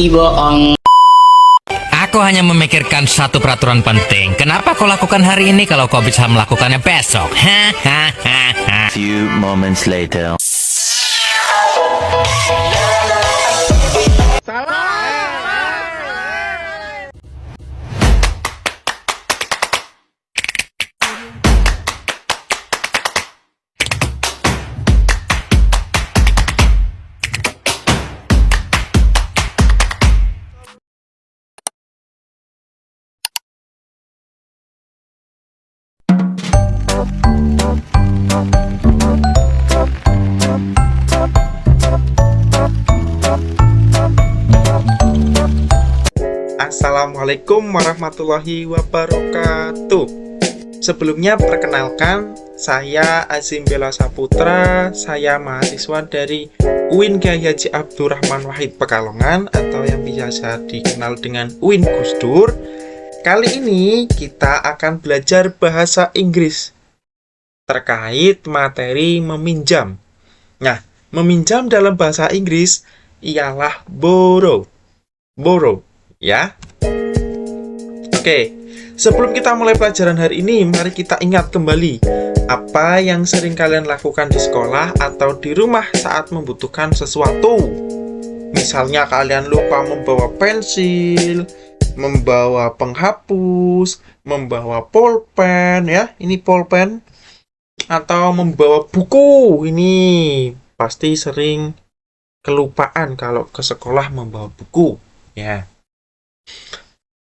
bohong. Aku hanya memikirkan satu peraturan penting. Kenapa kau lakukan hari ini kalau kau bisa melakukannya besok? Few moments later. Assalamualaikum warahmatullahi wabarakatuh. Sebelumnya perkenalkan, saya Azim Bella Saputra. Saya mahasiswa dari UIN Kyai Haji Abdurrahman Wahid Pekalongan atau yang biasa dikenal dengan UIN Gus Dur. Kali ini kita akan belajar bahasa Inggris terkait materi meminjam. Nah, meminjam dalam bahasa Inggris ialah borrow. Ya. Oke, sebelum kita mulai pelajaran hari ini, mari kita ingat kembali apa yang sering kalian lakukan di sekolah atau di rumah saat membutuhkan sesuatu. Misalnya kalian lupa membawa pensil, membawa penghapus, membawa pulpen, ya, ini pulpen, atau membawa buku. Ini pasti sering kelupaan kalau ke sekolah membawa buku, ya.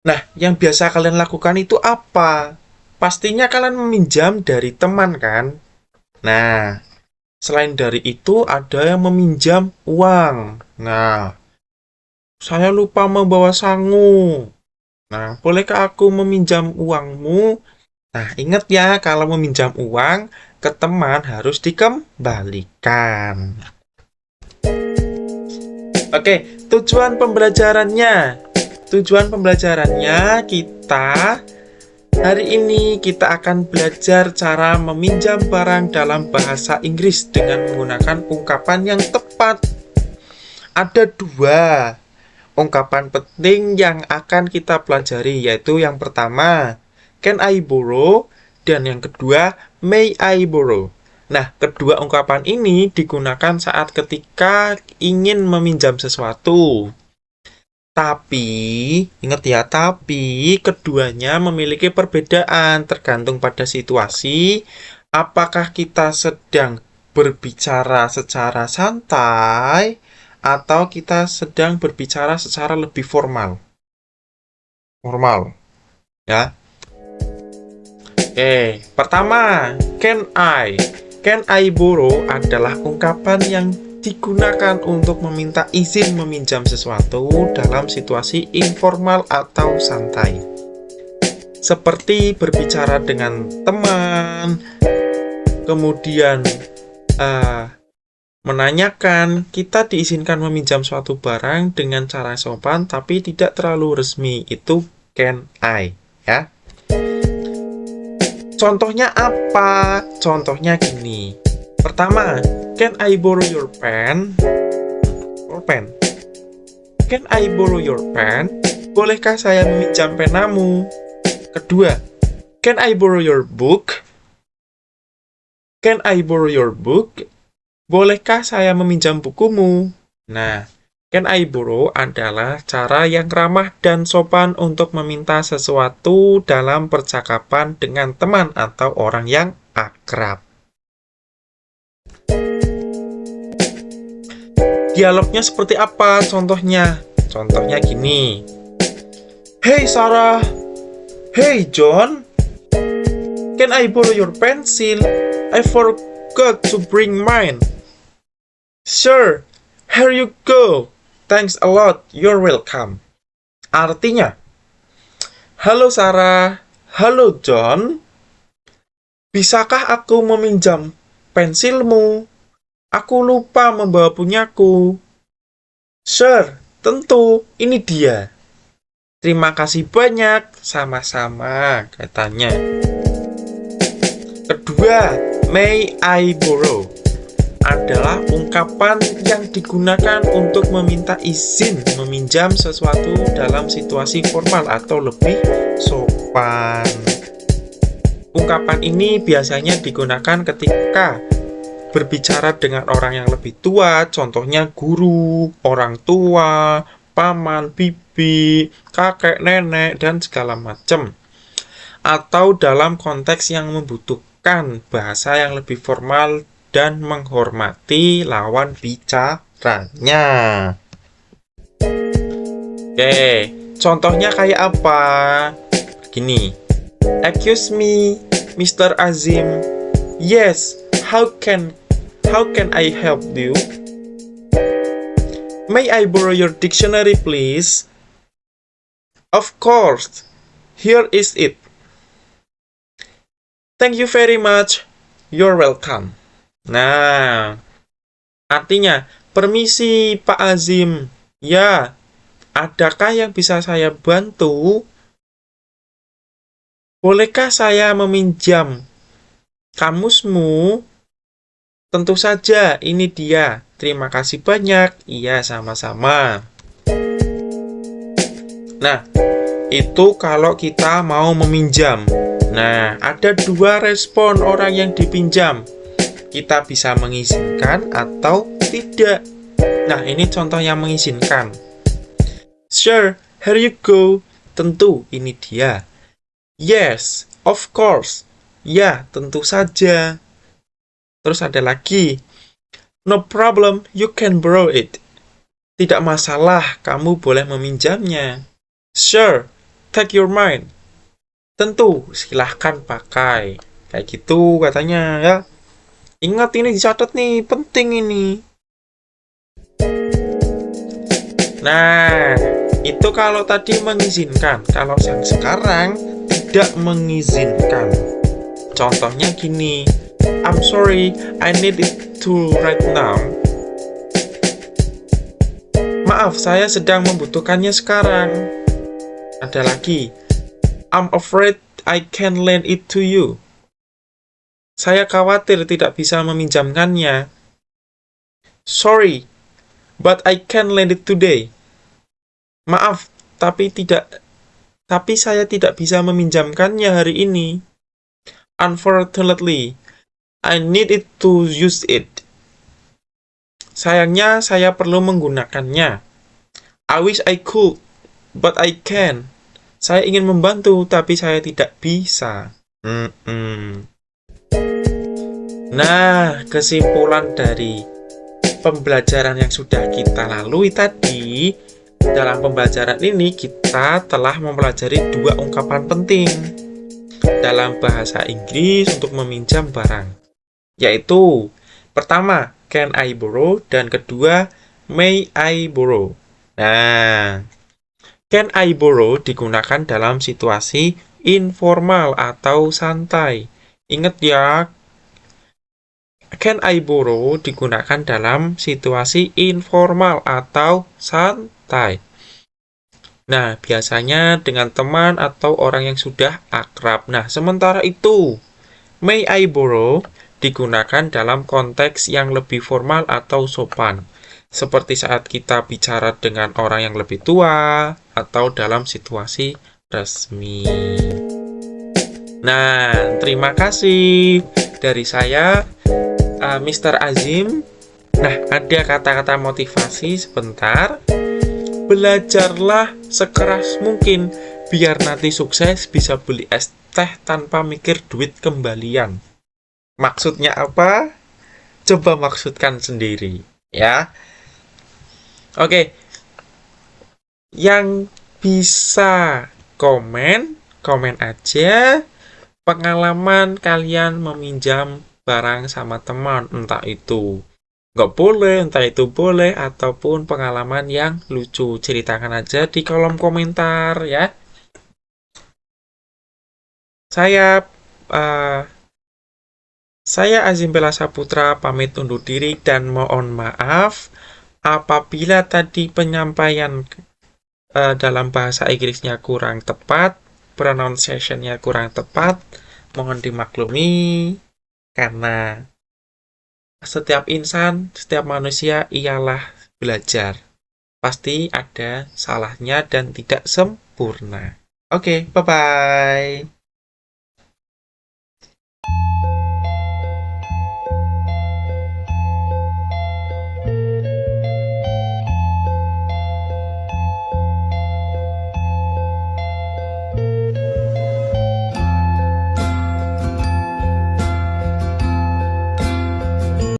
Nah, yang biasa kalian lakukan itu apa? Pastinya kalian meminjam dari teman, kan? Nah, selain dari itu ada yang meminjam uang. Nah, saya lupa membawa sangu. Nah, bolehkah aku meminjam uangmu? Nah, ingat ya, kalau meminjam uang ke teman harus dikembalikan. Oke, tujuan pembelajarannya. Hari ini kita akan belajar cara meminjam barang dalam bahasa Inggris dengan menggunakan ungkapan yang tepat. Ada dua ungkapan penting yang akan kita pelajari, yaitu yang pertama, can I borrow? Dan yang kedua, may I borrow? Nah, kedua ungkapan ini digunakan saat ketika ingin meminjam sesuatu. Tapi, ingat ya, tapi keduanya memiliki perbedaan tergantung pada situasi. Apakah kita sedang berbicara secara santai atau kita sedang berbicara secara lebih formal? Formal, ya. Oke, pertama, can I? Can I borrow adalah ungkapan yang digunakan untuk meminta izin meminjam sesuatu dalam situasi informal atau santai. Seperti berbicara dengan teman, kemudian menanyakan, kita diizinkan meminjam suatu barang dengan cara sopan tapi tidak terlalu resmi. Itu can I, ya. Contohnya apa? Contohnya gini. Pertama, can I borrow your pen? Can I borrow your pen? Bolehkah saya meminjam penamu? Kedua, can I borrow your book? Can I borrow your book? Bolehkah saya meminjam bukumu? Nah, can I borrow adalah cara yang ramah dan sopan untuk meminta sesuatu dalam percakapan dengan teman atau orang yang akrab. Dialognya seperti apa contohnya? Contohnya gini. Hey Sarah. Hey John. Can I borrow your pencil? I forgot to bring mine. Sure. Here you go. Thanks a lot. You're welcome. Artinya, halo Sarah. Halo John. Bisakah aku meminjam pensilmu? Aku lupa membawa punyaku. Sure, tentu, ini dia. Terima kasih banyak, sama-sama, katanya. Kedua, may I borrow? adalah ungkapan yang digunakan untuk meminta izin meminjam sesuatu dalam situasi formal atau lebih sopan. Ungkapan ini biasanya digunakan ketika berbicara dengan orang yang lebih tua, contohnya guru, orang tua, paman, bibi, kakek, nenek, dan segala macam. Atau dalam konteks yang membutuhkan bahasa yang lebih formal dan menghormati lawan bicaranya. Oke, contohnya kayak apa? Gini. Excuse me, Mr. Azim. Yes, how can I help you? May I borrow your dictionary, please? Of course. Here is it. Thank you very much. You're welcome. Nah, artinya, permisi Pak Azim. Ya, adakah yang bisa saya bantu? Bolehkah saya meminjam kamusmu? Tentu saja, ini dia. Terima kasih banyak. Iya, sama-sama. Nah, itu kalau kita mau meminjam. Nah, ada dua respon orang yang dipinjam. Kita bisa mengizinkan atau tidak. Nah, ini contoh yang mengizinkan. Sure, here you go. Tentu, ini dia. Yes, of course. Ya, tentu saja. Terus ada lagi. No problem, you can borrow it. Tidak masalah, kamu boleh meminjamnya. Sure, take your mind. Tentu, silahkan pakai. Kayak gitu katanya ya. Ingat ini dicatat nih, penting ini. Nah, itu kalau tadi mengizinkan. Kalau yang sekarang tidak mengizinkan. Contohnya gini. I'm sorry, I need it to right now. Maaf, saya sedang membutuhkannya sekarang. Ada lagi. I'm afraid I can't lend it to you. Saya khawatir tidak bisa meminjamkannya. Sorry, but I can't lend it today. Maaf, tapi saya tidak bisa meminjamkannya hari ini. Unfortunately, I need it to use it. Sayangnya, saya perlu menggunakannya. I wish I could, but I can't. Saya ingin membantu, tapi saya tidak bisa. Nah, kesimpulan dari pembelajaran yang sudah kita lalui tadi, dalam pembelajaran ini kita telah mempelajari dua ungkapan penting dalam bahasa Inggris untuk meminjam barang, yaitu pertama, can I borrow, dan kedua, may I borrow. Nah, can I borrow digunakan dalam situasi informal atau santai. Ingat ya, can I borrow digunakan dalam situasi informal atau santai. Nah, biasanya dengan teman atau orang yang sudah akrab. Nah, sementara itu, may I borrow digunakan dalam konteks yang lebih formal atau sopan. Seperti saat kita bicara dengan orang yang lebih tua atau dalam situasi resmi. Nah, terima kasih dari saya, Mr. Azim. Nah, ada kata-kata motivasi sebentar. Belajarlah sekeras mungkin biar nanti sukses bisa beli es teh tanpa mikir duit kembalian. Maksudnya apa? Coba maksudkan sendiri, ya. Oke. Yang bisa komen aja pengalaman kalian meminjam barang sama teman, entah itu nggak boleh, entah itu boleh, ataupun pengalaman yang lucu. Ceritakan aja di kolom komentar ya. Saya Azim Bella Saputra pamit undur diri dan mohon maaf apabila tadi penyampaian dalam bahasa Inggrisnya kurang tepat, pronunciation-nya kurang tepat, mohon dimaklumi karena setiap insan, setiap manusia ialah belajar. Pasti ada salahnya dan tidak sempurna. Oke, bye-bye.